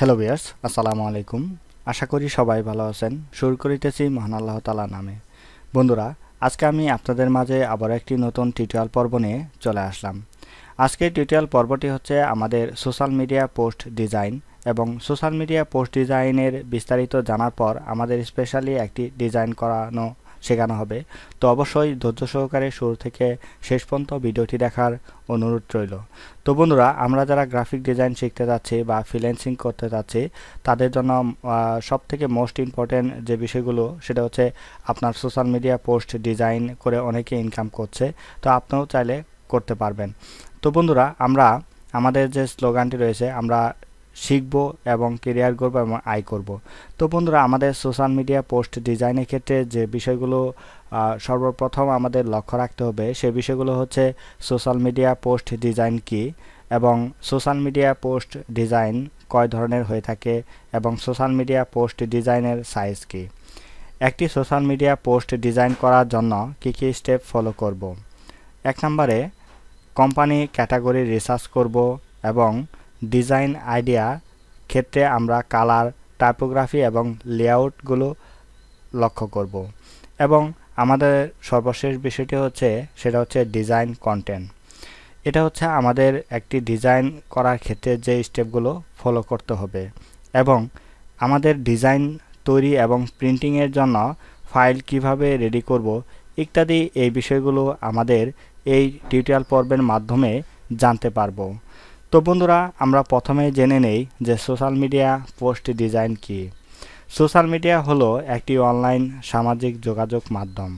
Hello viewers, আসসালামু আলাইকুম। আশা করি সবাই ভালো আছেন। শুরু করিতেছি মহান আল্লাহ তাআলার নামে। বন্ধুরা, আজকে আমি আপনাদের মাঝে আবার একটি নতুন টিউটোরিয়াল পর্ব নিয়ে চলে আসলাম। আজকের টিউটোরিয়াল পর্বটি হচ্ছে আমাদের সোশ্যাল মিডিয়া পোস্ট ডিজাইন এবং সোশ্যাল মিডিয়া পোস্ট ডিজাইনের বিস্তারিত জানার পর আমাদের স্পেশালি একটি ডিজাইন করানো শেখানো হবে। তো অবশ্যই ধৈর্য সহকারে শুরু থেকে শেষ পর্যন্ত ভিডিওটি দেখার অনুরোধ রইল। তো বন্ধুরা, আমরা যারা গ্রাফিক ডিজাইন শিখতে যাচ্ছি বা ফ্রিল্যান্সিং করতে যাচ্ছি তাদের জন্য সবথেকে মোস্ট ইম্পর্টেন্ট যে বিষয়গুলো সেটা হচ্ছে আপনার সোশ্যাল মিডিয়া পোস্ট ডিজাইন করে অনেকে ইনকাম করছে। তো আপনিও চাইলে করতে পারবেন। তো বন্ধুরা, আমরা আমাদের যে স্লোগানটি রয়েছে, আমরা শিখব এবং কেরিয়ার করব এবং আয় করব। তো বন্ধুরা, আমাদের সোশ্যাল মিডিয়া পোস্ট ডিজাইনের ক্ষেত্রে যে বিষয়গুলো সর্বপ্রথম আমাদের লক্ষ্য রাখতে হবে সে বিষয়গুলো হচ্ছে সোশ্যাল মিডিয়া পোস্ট ডিজাইন কি এবং সোশ্যাল মিডিয়া পোস্ট ডিজাইন কয় ধরনের হয়ে থাকে এবং সোশ্যাল মিডিয়া পোস্ট ডিজাইনের সাইজ কি। একটি সোশ্যাল মিডিয়া পোস্ট ডিজাইন করার জন্য কী কী স্টেপ ফলো করব। এক নম্বরে কোম্পানি ক্যাটাগরি রিসার্চ করব এবং ডিজাইন আইডিয়া ক্ষেত্রে আমরা কালার, টাইপোগ্রাফি এবং লেআউটগুলো লক্ষ্য করব এবং আমাদের সর্বশেষ বিষয়টি হচ্ছে সেটা হচ্ছে ডিজাইন কন্টেন্ট। এটা হচ্ছে আমাদের একটি ডিজাইন করার ক্ষেত্রে যে স্টেপগুলো ফলো করতে হবে এবং আমাদের ডিজাইন তৈরি এবং প্রিন্টিংয়ের জন্য ফাইল কিভাবে রেডি করব ইত্যাদি এই বিষয়গুলো আমাদের এই টিউটোরিয়াল পর্বের মাধ্যমে জানতে পারবো। তো বন্ধুরা, আমরা প্রথমে জেনে নেই যে সোশ্যাল মিডিয়া পোস্ট ডিজাইন কি। সোশ্যাল মিডিয়া হলো একটি অনলাইন সামাজিক যোগাযোগ মাধ্যম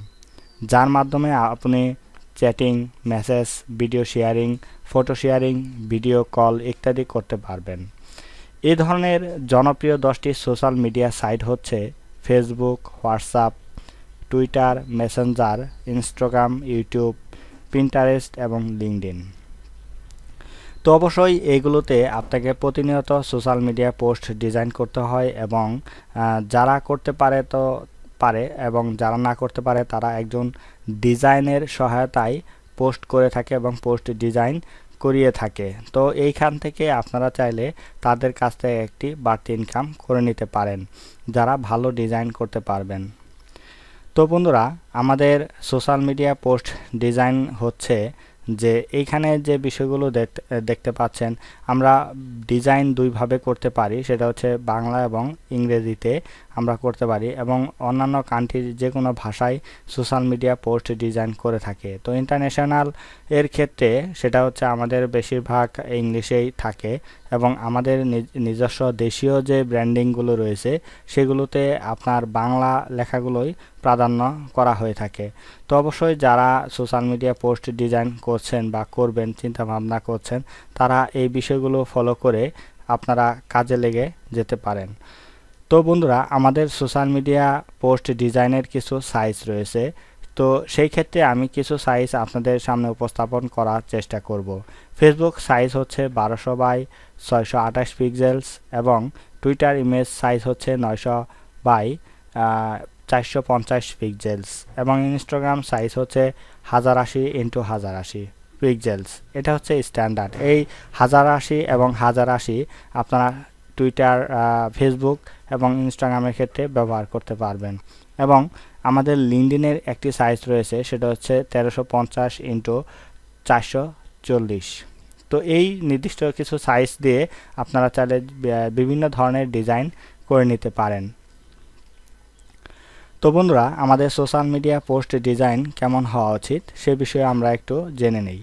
যার মাধ্যমে আপনি chatting, message, video sharing, photo sharing, video call ইত্যাদি করতে পারবেন। এই ধরনের জনপ্রিয় 10টি সোশ্যাল মিডিয়া সাইট হচ্ছে Facebook, WhatsApp, Twitter, Messenger, Instagram, YouTube, Pinterest এবং লিঙ্কডইন। তো অবশ্যই এইগুলোতে আপনাকে প্রতিনিয়ত সোশ্যাল মিডিয়া পোস্ট ডিজাইন করতে হয় এবং যারা করতে পারে তো পারে এবং যারা না করতে পারে তারা একজন ডিজাইনের সহায়তায় পোস্ট করে থাকে এবং পোস্ট ডিজাইন করিয়ে থাকে। তো এইখান থেকে আপনারা চাইলে তাদের কাছ থেকে একটি বাড়তি ইনকাম করে নিতে পারেন যারা ভালো ডিজাইন করতে পারবেন। তো বন্ধুরা, আমাদের সোশ্যাল মিডিয়া পোস্ট ডিজাইন হচ্ছে যে এইখানে যে বিষয়গুলো দেখতে পাচ্ছেন, আমরা ডিজাইন দুইভাবে করতে পারি, সেটা হচ্ছে বাংলা এবং ইংরেজিতে আমরা করতে পারি এবং অন্যান্য কান্ট্রির যে কোনো ভাষায় সোশ্যাল মিডিয়া পোস্ট ডিজাইন করে থাকে। তো ইন্টারন্যাশনাল এর ক্ষেত্রে সেটা হচ্ছে আমাদের বেশিরভাগ ইংলিশেই থাকে এবং আমাদের নিজস্ব দেশীয় যে ব্র্যান্ডিংগুলো রয়েছে সেগুলোতে আপনার বাংলা লেখাগুলোই প্রাধান্য করা হয়ে থাকে। তো অবশ্যই যারা সোশ্যাল মিডিয়া পোস্ট ডিজাইন করছেন বা করবেন চিন্তা ভাবনা করছেন তারা এই বিষয়গুলো ফলো করে আপনারা কাজে লেগে যেতে পারেন। তো বন্ধুরা, আমাদের সোশ্যাল মিডিয়া পোস্ট ডিজাইনের কিছু সাইজ রয়েছে। তো সেই ক্ষেত্রে আমি কিছু সাইজ আপনাদের সামনে উপস্থাপন করার চেষ্টা করব। ফেসবুক সাইজ হচ্ছে 1200 বাই 628 পিক্সেলস এবং টুইটার ইমেজ সাইজ হচ্ছে 900 বাই 450 পিক্সেলস এবং ইনস্টাগ্রাম সাইজ হচ্ছে 1080 ইন্টু 1080 পিক্সেলস। এটা হচ্ছে স্ট্যান্ডার্ড। এই 1080 এবং 1080 আপনারা টুইটার, ফেসবুক এবং ইনস্টাগ্রামের ক্ষেত্রে ব্যবহার করতে পারবেন এবং আমাদের লিঙ্কডইনের একটি সাইজ রয়েছে সেটা হচ্ছে 1350 ইন্টু 440। তো এই নির্দিষ্ট কিছু সাইজ দিয়ে আপনারা চাইলে বিভিন্ন ধরনের ডিজাইন করে নিতে পারেন। তো বন্ধুরা, আমাদের সোশ্যাল মিডিয়া পোস্ট ডিজাইন কেমন হওয়া উচিত সে বিষয়ে আমরা একটু জেনে নেই।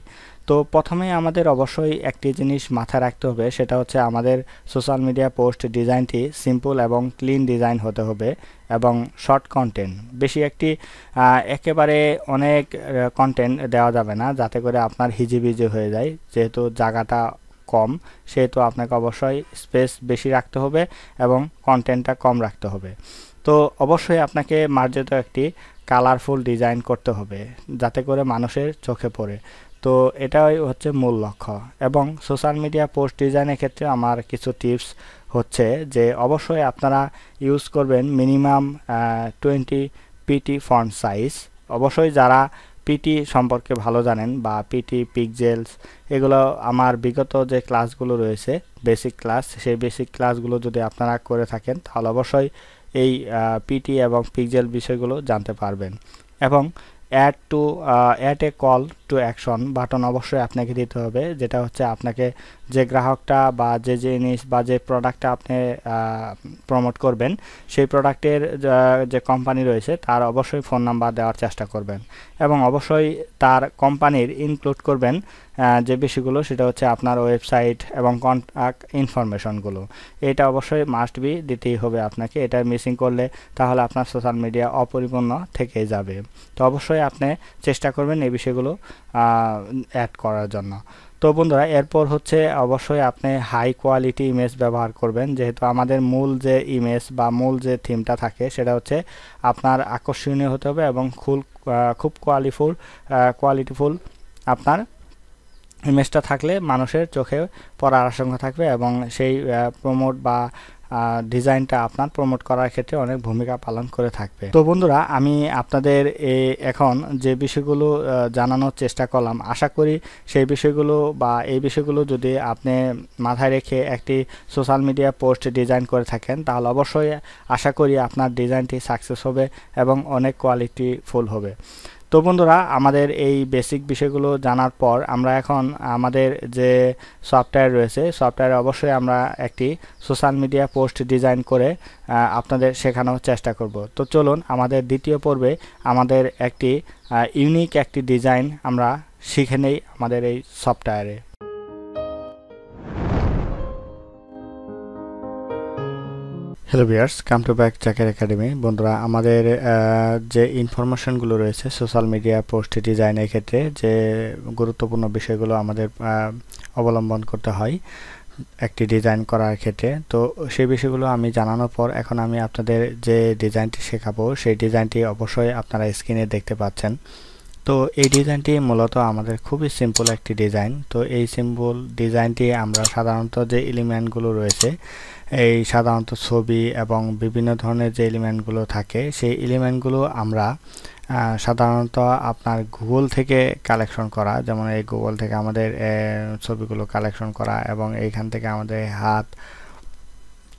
তো প্রথমে আমাদের অবশ্যই একটি জিনিস মাথায় রাখতে হবে, সেটা হচ্ছে আমাদের সোশ্যাল মিডিয়া পোস্ট ডিজাইনটি সিম্পল এবং ক্লিন ডিজাইন হতে হবে এবং শর্ট কন্টেন্ট, বেশি একটি একেবারে অনেক কন্টেন্ট দেওয়া যাবে না যাতে করে আপনার হিজিবিজি হয়ে যায়। যেহেতু জায়গাটা কম সেহেতু আপনাকে অবশ্যই স্পেস বেশি রাখতে হবে এবং কন্টেন্টটা কম রাখতে হবে। তো অবশ্যই আপনাকে মার্জিত একটি কালারফুল ডিজাইন করতে হবে যাতে করে মানুষের চোখে পড়ে। তো এটাই হচ্ছে মূল লক্ষ্য এবং সোশ্যাল মিডিয়া পোস্ট ডিজাইনের ক্ষেত্রে আমার কিছু টিপস হচ্ছে যে অবশ্যই আপনারা ইউজ করবেন মিনিমাম 20 পিটি ফন্ট সাইজ। অবশ্যই যারা পিটি সম্পর্কে ভালো জানেন বা পিটি পিক্সেলস এগুলো আমার বিগত যে ক্লাসগুলো রয়েছে বেসিক ক্লাস, সেই বেসিক ক্লাসগুলো যদি আপনারা করে থাকেন তাহলে অবশ্যই এই পিটি এবং পিক্সেল বিষয়গুলো জানতে পারবেন। এবং add a call to action button অবশ্যই আপনাকে দিতে হবে, যেটা হচ্ছে আপনাকে যে গ্রাহকটা বা যে জিনিস বা যে প্রোডাক্টটা আপনি প্রমোট করবেন সেই প্রোডাক্টের যে কোম্পানি রয়েছে তার অবশ্যই ফোন নাম্বার দেওয়ার চেষ্টা করবেন এবং অবশ্যই তার কোম্পানির ইনক্লুড করবেন যে বিষয়গুলো, সেটা হচ্ছে আপনার ওয়েবসাইট এবং কন্ট্যাক্ট ইনফরমেশনগুলো। এটা অবশ্যই মাস্ট বি দিতেই হবে আপনাকে, এটা মিসিং করলে তাহলে আপনার সোশ্যাল মিডিয়া অপরিপূর্ণ থেকে যাবে। তো অবশ্যই আপনি চেষ্টা করবেন এই বিষয়গুলো অ্যাড করার জন্য। তো বন্ধুরা এরপর হচ্ছে অবশ্যই আপনি হাই কোয়ালিটি ইমেজ ব্যবহার করবেন, যেহেতু আমাদের মূল যে ইমেজ বা মূল যে থিমটা থাকে সেটা হচ্ছে আপনার আকর্ষণীয় হতে হবে এবং খুব কোয়ালিটিফুল আপনার ইমেজটা থাকলে মানুষের চোখে পড়ার আশঙ্কা থাকবে এবং সেই প্রমোট বা ডিজাইনটা আপনার প্রমোট করার ক্ষেত্রে অনেক ভূমিকা পালন করে থাকবে। তো বন্ধুরা আমি আপনাদের এখন যে বিষয়গুলো জানানোর চেষ্টা করলাম, আশা করি সেই বিষয়গুলো বা এই বিষয়গুলো যদি আপনি মাথায় রেখে একটি সোশ্যাল মিডিয়া পোস্ট ডিজাইন করে থাকেন তাহলে অবশ্যই আশা করি আপনার ডিজাইনটি সাকসেস হবে এবং অনেক কোয়ালিটিফুল হবে। তো বন্ধুরা আমাদের এই বেসিক বিষয়গুলো জানার পর আমরা এখন আমাদের যে সফটওয়্যার রয়েছে সফটওয়্যারে অবশ্যই আমরা একটি সোশ্যাল মিডিয়া পোস্ট ডিজাইন করে আপনাদের শেখানোর চেষ্টা করব। তো চলুন আমাদের দ্বিতীয় পর্বে আমাদের একটি ইউনিক একটি ডিজাইন আমরা শিখে নেই আমাদের এই সফটওয়্যারে। Hello viewers, come to back Zaker academy. বন্ধুরা আমাদের যে ইনফরমেশনগুলো রয়েছে সোশ্যাল মিডিয়া পোস্ট ডিজাইনের ক্ষেত্রে যে গুরুত্বপূর্ণ বিষয়গুলো আমাদের অবলম্বন করতে হয় একটি ডিজাইন করার ক্ষেত্রে, তো সেই বিষয়গুলো আমি জানানোর পর এখন আমি আপনাদের যে ডিজাইনটি শেখাবো সেই ডিজাইনটি অবশ্যই আপনারা স্ক্রিনে দেখতে পাচ্ছেন। তো এই ডিজাইনটি মূলত আমাদের খুবই সিম্পল একটি ডিজাইন। তো এই সিম্পল ডিজাইনটি আমরা সাধারণত যে এলিমেন্টগুলো রয়েছে এই সাধারণত ছবি এবং বিভিন্ন ধরনের যে এলিমেন্টগুলো থাকে সেই এলিমেন্টগুলো আমরা সাধারণত আপনার গুগল থেকে কালেকশন করা, যেমন এই গুগল থেকে আমাদের ছবিগুলো কালেকশন করা এবং এইখান থেকে আমাদের হাত,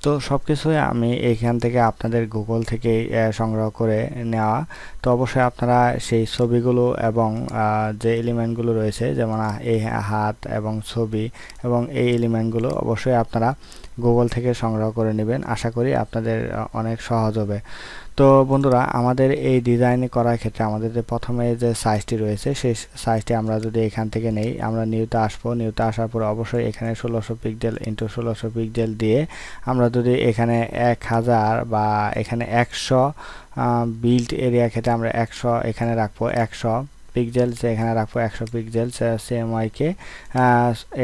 তো সব কিছুই আমি এইখান থেকে আপনাদের গুগল থেকে সংগ্রহ করে নেওয়া। তো অবশ্যই আপনারা সেই ছবিগুলো এবং যে এলিমেন্টগুলো রয়েছে যেমন এই হাত এবং ছবি এবং এই এলিমেন্টগুলো অবশ্যই আপনারা গুগল থেকে সংগ্রহ করে নেবেন, আশা করি আপনাদের অনেক সহজ হবে। তো বন্ধুরা আমাদের এই ডিজাইন করার ক্ষেত্রে আমাদের যে প্রথমে যে সাইজটি রয়েছে সেই সাইজটি আমরা যদি এখান থেকে নেই, আমরা নিউতে আসবো, নিউতে আসার পর অবশ্যই এখানে 1600 পিক্সেল ইন্টু 1600 পিক্সেল দিয়ে আমরা যদি এখানে 1000 বা এখানে 100 বিল্ড এরিয়া ক্ষেত্রে আমরা 100 এখানে রাখবো, 100 পিক্সেলস এখানে রাখবো, 100 পিক্সেলস সিএমওয়াইকে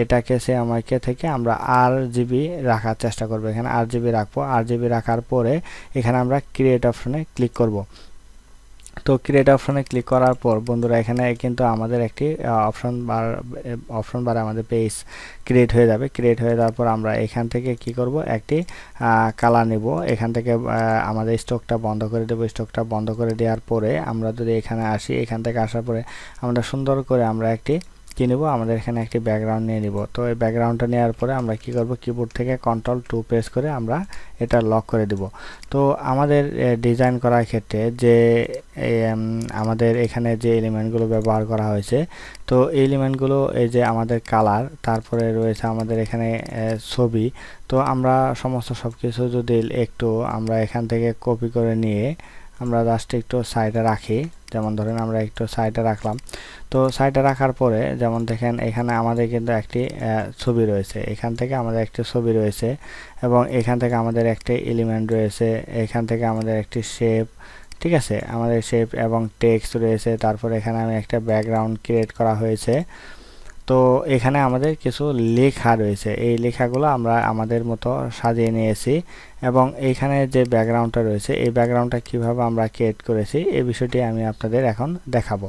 এটাকে সিএমওয়াইকে থেকে আমরা আরজিবি রাখার চেষ্টা করব। এখানে আরজিবি রাখবো, আরজিবি রাখার পরে এখানে আমরা ক্রিয়েট অপশনে ক্লিক করব। তো ক্রিয়েট অপশনে ক্লিক করার পর বন্ধুরা এখানে কিন্তু আমাদের একটি অপশন বারে আমাদের পেজ ক্রিয়েট হয়ে যাবে। ক্রিয়েট হয়ে যাওয়ার পর আমরা এখান থেকে কি করব, একটি কালার নিব, এখান থেকে আমাদের স্টকটা বন্ধ করে দেব। স্টকটা বন্ধ করে দেওয়ার পরে আমরা যদি এখানে আসি, এখান থেকে আসার পরে আমরা সুন্দর করে আমরা একটি কি নেব, আমাদের এখানে একটি ব্যাকগ্রাউন্ড নিয়ে নিব। তো এই ব্যাকগ্রাউন্ডটা নেওয়ার পরে আমরা কি করব, কিবোর্ড থেকে Ctrl+2 প্রেস করে আমরা এটা লক করে দেব। তো আমাদের ডিজাইন করার ক্ষেত্রে যে আমাদের এখানে যে এলিমেন্টগুলো ব্যবহার করা হয়েছে, তো এই এলিমেন্টগুলো এই যে আমাদের কালার, তারপরে রয়েছে আমাদের এখানে ছবি। তো আমরা সমস্ত সব কিছু যদি একটু আমরা এখান থেকে কপি করে নিয়ে আমরা জাস্ট একটু সাইডে রাখি, যেমন ধরেন আমরা একটু সাইডে রাখলাম। তো সাইডে রাখার পরে যেমন দেখেন এখানে আমাদের কিন্তু একটি ছবি রয়েছে, এখান থেকে আমাদের একটি ছবি রয়েছে এবং এখান থেকে আমাদের একটি এলিমেন্ট রয়েছে, এখান থেকে আমাদের একটি শেপ, ঠিক আছে, আমাদের শেপ এবং টেক্সট রয়েছে। তারপর এখানে আমি একটা ব্যাকগ্রাউন্ড ক্রিয়েট করা হয়েছে। তো এখানে আমাদের কিছু লেখা রয়েছে, এই লেখাগুলো আমরা আমাদের মতো সাজিয়ে নিয়েছি এবং এইখানে যে ব্যাকগ্রাউন্ডটা রয়েছে এই ব্যাকগ্রাউন্ডটা কিভাবে আমরা ক্রিয়েট করেছি এই বিষয়টি আমি আপনাদের এখন দেখাবো।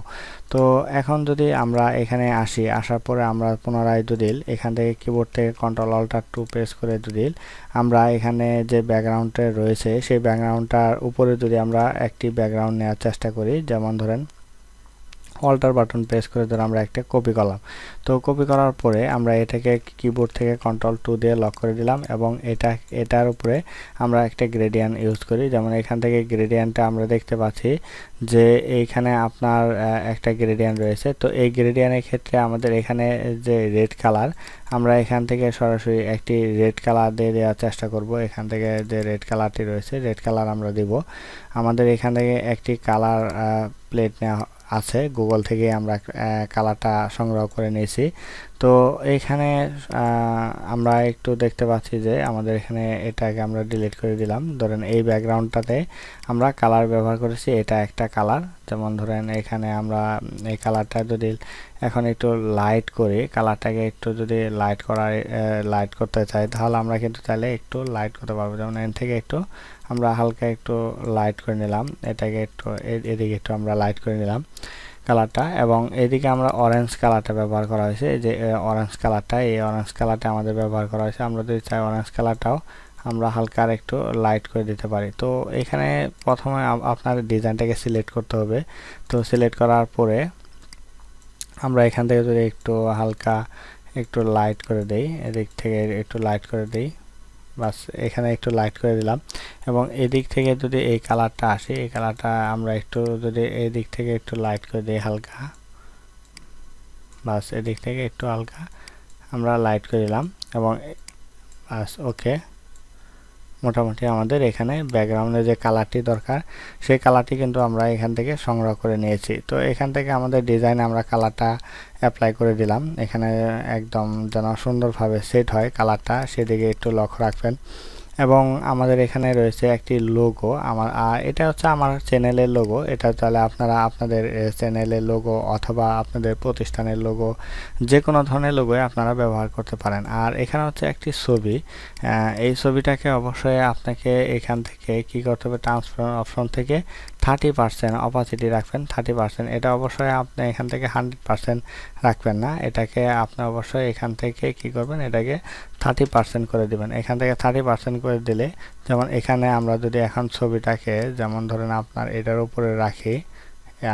তো এখন যদি আমরা এখানে আসি, আসার পরে আমরা পুনরায় যদি এখান থেকে কিবোর্ড থেকে Ctrl+Alt+2 প্রেস করে যদি আমরা এখানে যে ব্যাকগ্রাউন্ডটা রয়েছে সেই ব্যাকগ্রাউন্ডটার উপরে যদি আমরা একটি ব্যাকগ্রাউন্ড নেওয়ার চেষ্টা করি, যেমন ধরেন অল্টার বাটন প্রেস করে ধরে আমরা একটা কপি করলাম। তো কপি করার পরে আমরা এটাকে কিবোর্ড থেকে Ctrl+2 দিয়ে লক করে দিলাম এবং এটার উপরে আমরা একটা গ্রেডিয়েন্ট ইউজ করি। যেমন এখান থেকে গ্রেডিয়েন্টটা আমরা দেখতে পাচ্ছি যে এইখানে আপনার একটা গ্রেডিয়েন্ট রয়েছে। তো এই গ্রেডিয়েন্টের ক্ষেত্রে আমাদের এখানে যে রেড কালার, আমরা এখান থেকে সরাসরি একটি রেড কালার দিয়ে দেওয়ার চেষ্টা করব। এখান থেকে যে রেড কালারটি রয়েছে, রেড কালার আমরা দিব। আমাদের এখান থেকে একটি কালার প্লেট নেওয়া আছে, গুগল থেকে আমরা কালারটা সংগ্রহ করে নিয়েছি। তো এইখানে আমরা একটু দেখতে পাচ্ছি যে আমাদের এখানে এটাকে আমরা ডিলিট করে দিলাম। ধরেন এই ব্যাকগ্রাউন্ডটাতে আমরা কালার ব্যবহার করেছি, এটা একটা কালার। যেমন ধরেন এখানে আমরা এই কালারটা যদি এখন একটু লাইট করি, কালারটাকে একটু যদি লাইট করতে চাই তাহলে আমরা কিন্তু চাইলে একটু লাইট করতে পারবো। যেমন এখান থেকে একটু আমরা হালকা একটু লাইট করে নিলাম, এটাকে একটু এদিকে একটু আমরা লাইট করে নিলাম কালারটা, এবং এদিকে আমরা অরেঞ্জ কালারটা ব্যবহার করা হয়েছে। এই যে অরেঞ্জ কালারটা, এই অরেঞ্জ কালারটা আমাদের ব্যবহার করা হয়েছে। আমরা যদি চাই অরেঞ্জ কালারটাও আমরা হালকা আর একটু লাইট করে দিতে পারি। তো এখানে প্রথমে আপনার ডিজাইনটাকে সিলেক্ট করতে হবে। তো সিলেক্ট করার পরে আমরা এখান থেকে যদি একটু হালকা একটু লাইট করে দেই, এদিক থেকে একটু লাইট করে দেই, বাস এখানে একটু লাইট করে দিলাম। এবং এদিক থেকে যদি এই কালারটা আসে, এই কালারটা আমরা একটু যদি এই দিক থেকে একটু লাইট করে দিই হালকা, বাস এদিক থেকে একটু হালকা আমরা লাইট করে দিলাম এবং বাস ওকে। মোটামুটি আমাদের এখানে ব্যাকগ্রাউন্ডে যে কালারটি দরকার সেই কালারটি কিন্তু আমরা এখান থেকে সংগ্রহ করে নিয়েছি। তো এখান থেকে আমাদের ডিজাইনে আমরা কালারটা অ্যাপ্লাই করে দিলাম। এখানে একদম যেন সুন্দরভাবে সেট হয় কালারটা, সেদিকে একটু লক্ষ্য রাখবেন। এবং আমাদের এখানে রয়েছে একটি লোগো, এটা হচ্ছে আমার চ্যানেলের লোগো। এটা তাহলে আপনারা আপনাদের চ্যানেলের লোগো অথবা আপনাদের প্রতিষ্ঠানের লোগো, যে কোনো ধরনের লোগোই আপনারা ব্যবহার করতে পারেন। আর এখানে হচ্ছে একটি ছবি, এই ছবিটাকে অবশ্যই আপনাকে এখান থেকে কি করতে হবে, ট্রান্সফর্ম অপশন থেকে 30% অপাসিটি রাখবেন, 30%। এটা অবশ্যই আপনি এখান থেকে 100% রাখবেন না, এটাকে আপনি অবশ্যই এখান থেকে কি করবেন, এটাকে 30% করে দিবেন। এখান থেকে 30% করে দিলে, যেমন এখানে আমরা যদি এখন ছবিটাকে যেমন ধরেন আপনার এটার উপরে রাখি,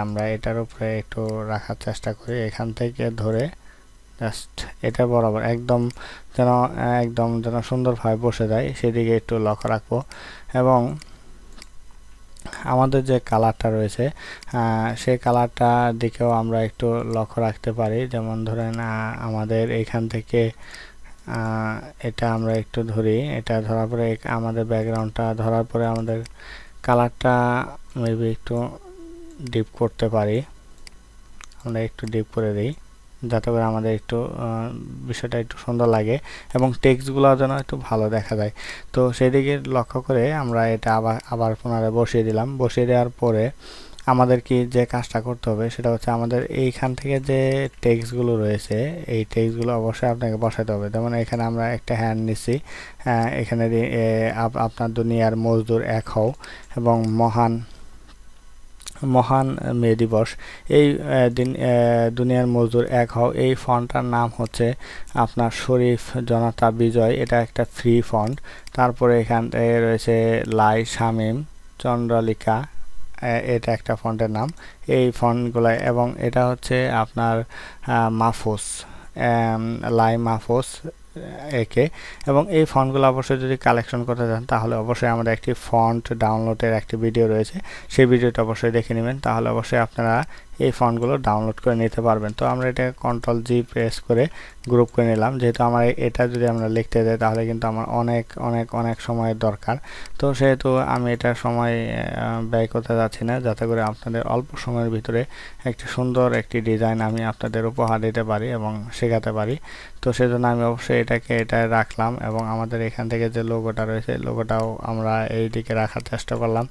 আমরা এটার উপরে একটু রাখার চেষ্টা করি, এখান থেকে ধরে জাস্ট এটা বরাবর একদম যেন সুন্দরভাবে বসে যায় সেদিকে একটু লক্ষ্য রাখবো। এবং আমাদের যে কালারটা রয়েছে সেই কালারটার দিকেও আমরা একটু লক্ষ্য রাখতে পারি। যেমন ধরেন আমাদের এখান থেকে এটা আমরা একটু ধরি, এটা ধরার পরে আমাদের ব্যাকগ্রাউন্ডটা ধরার পরে আমাদের কালারটা মেবি একটু ডিপ করতে পারি, আমরা একটু ডিপ করে দিই যাতে করে আমাদের একটু বিষয়টা একটু সুন্দর লাগে এবং টেক্সটগুলো যেন একটু ভালো দেখা যায়। তো সেদিকে লক্ষ্য করে আমরা এটা আবার পুনরায় বসিয়ে দিলাম। বসিয়ে দেওয়ার পরে আমাদের কি যে কাজটা করতে হবে সেটা হচ্ছে আমাদের এইখান থেকে যে টেক্সটগুলো রয়েছে এই টেক্সটগুলো অবশ্যই আপনাকে বসাতে হবে। যেমন এখানে আমরা একটা হ্যান্ড নিচ্ছি, এখানে আপনার দুনিয়ার মজদুর এক হও এবং মহান মে দিবস, এই দুনিয়ার মজদুর এক হও, এই ফন্টটার নাম হচ্ছে আপনার শরীফ জনতা বিজয়, এটা একটা ফ্রি ফন্ট। তারপরে এখান থেকে রয়েছে লাই শামীম চন্দ্রলিকা, এটা একটা ফন্টের নাম, এই ফন্টগুলো। এবং এটা হচ্ছে আপনার মাহফুজ, লাই মাহফুজ একে। এবং এই ফন্টগুলো অবশ্যই যদি কালেকশন করতে চান তাহলে অবশ্যই আমাদের একটি ফন্ট ডাউনলোডের একটি ভিডিও রয়েছে, সেই ভিডিওটা অবশ্যই দেখে নেবেন, তাহলে অবশ্যই আপনারা এই ফন্টগুলো ডাউনলোড করে নিতে পারবেন। তো আমরা এটা Ctrl+G প্রেস করে গ্রুপ করে নিলাম, যেহেতু আমার এটা যদি আমরা লিখতে যাই তাহলে কিন্তু আমার অনেক সময়ের দরকার। তো সেহেতু আমি এটা সময় ব্যয় করতে যাচ্ছি না, যাতে করে আপনাদের অল্প সময়ের ভিতরে একটি সুন্দর একটি ডিজাইন আমি আপনাদের উপহার দিতে পারি এবং শেখাতে পারি। তো সেজন্য আমি অবশ্যই এটা রাখলাম এবং আমাদের এখান থেকে যে লোগোটা রয়েছে লোগোটাও আমরা এই দিকে রাখার চেষ্টা করলাম।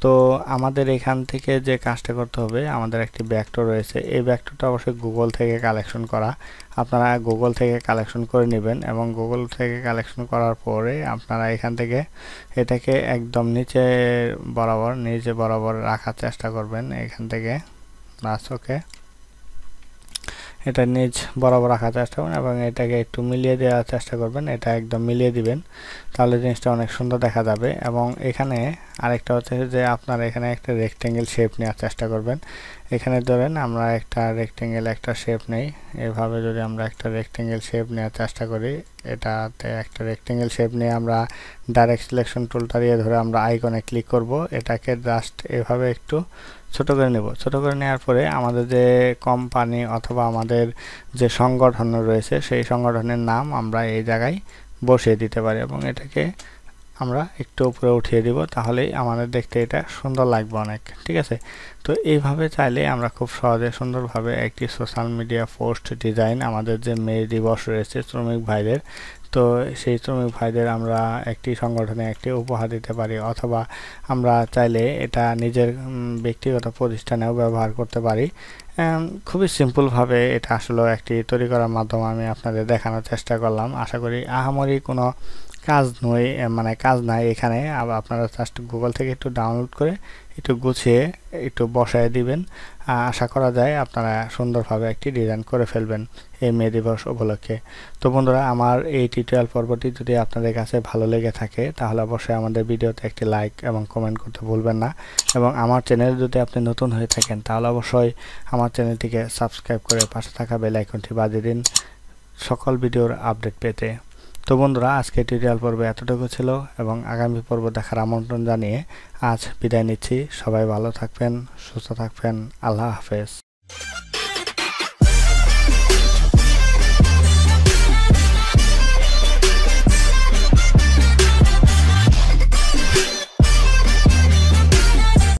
তো আমাদের এখান থেকে যে কাজটা করতে হবে, আমাদের একটি ভেক্টর রয়েছে, এই ভেক্টরটা অবশ্যই গুগল থেকে কালেকশন করা, আপনারা গুগল থেকে কালেকশন করে নেবেন। এবং গুগল থেকে কালেকশন করার পরে আপনারা এখান থেকে এটাকে একদম নিচে বরাবর রাখার চেষ্টা করবেন এখান থেকে, বাস ওকে। এটা নিচ বরাবর রাখার চেষ্টা করবেন এবং এটাকে একটু মিলিয়ে দেওয়ার চেষ্টা করবেন, এটা একদম মিলিয়ে দিবেন, তাহলে জিনিসটা অনেক সুন্দর দেখা যাবে। এবং এখানে আরেকটা হচ্ছে যে আপনারা এখানে একটা রেক্টেঙ্গেল শেপ নেওয়ার চেষ্টা করবেন, এখানে ধরেন আমরা একটা রেক্টেঙ্গেল একটা শেপ নেই, এভাবে যদি আমরা একটা রেক্টেঙ্গেল শেপ নেওয়ার চেষ্টা করি, এটাতে একটা রেক্টেঙ্গেল শেপ নিয়ে আমরা ডাইরেক্ট সিলেকশন টুলটা দিয়ে ধরে আমরা আইকনে ক্লিক করব, এটাকে জাস্ট এভাবে একটু ছোট করে নেব। ছোট করে নেওয়ার পরে আমাদের যে কোম্পানি অথবা আমাদের যে সংগঠন রয়েছে সেই সংগঠনের নাম আমরা এই জায়গায় বসিয়ে দিতে পারি এবং এটাকে আমরা একটু উপরে উঠিয়ে দিব, তাহলেই আমাদের দেখতে এটা সুন্দর লাগবে অনেক। ঠিক আছে, তো এইভাবে চাইলে আমরা খুব সহজে সুন্দরভাবে একটি সোশ্যাল মিডিয়া পোস্ট ডিজাইন, আমাদের যে মে দিবস রয়েছে শ্রমিক ভাইদের, তো সেই শ্রমিক ভাইদের আমরা একটি সংগঠনে একটি উপহার দিতে পারি, অথবা আমরা চাইলে এটা নিজের ব্যক্তিগত প্রতিষ্ঠানেও ব্যবহার করতে পারি। খুবই সিম্পলভাবে এটা আসলে একটি তৈরি করার মাধ্যমে আমি আপনাদের দেখানোর চেষ্টা করলাম। আশা করি আহামরি কোনো কাজ নয়, মানে কাজ নাই এখানে। আবার আপনারা জাস্ট গুগল থেকে একটু ডাউনলোড করে একটু গুছিয়ে একটু বসায় দিবেন, আশা করা যায় আপনারা সুন্দরভাবে একটি ডিজাইন করে ফেলবেন এই মে দিবস উপলক্ষে। তো বন্ধুরা, আমার এই টিউটোরিয়াল পর্বটি যদি আপনাদের কাছে ভালো লেগে থাকে তাহলে অবশ্যই আমাদের ভিডিওতে একটি লাইক এবং কমেন্ট করতে ভুলবেন না, এবং আমার চ্যানেল যদি আপনি নতুন হয়ে থাকেন তাহলে অবশ্যই আমার চ্যানেলটিকে সাবস্ক্রাইব করে পাশে থাকা বেল আইকনটি বাজিয়ে দিন সকল ভিডিওর আপডেট পেতে। তো বন্ধুরা, আজকে টিউটোরিয়াল পর্ব এতটুকু ছিল এবং আগামী পর্ব দেখার আমন্ত্রণ জানিয়ে আজ বিদায় নিচ্ছি। সবাই ভালো থাকবেন, সুস্থ থাকবেন। আল্লাহ হাফেজ।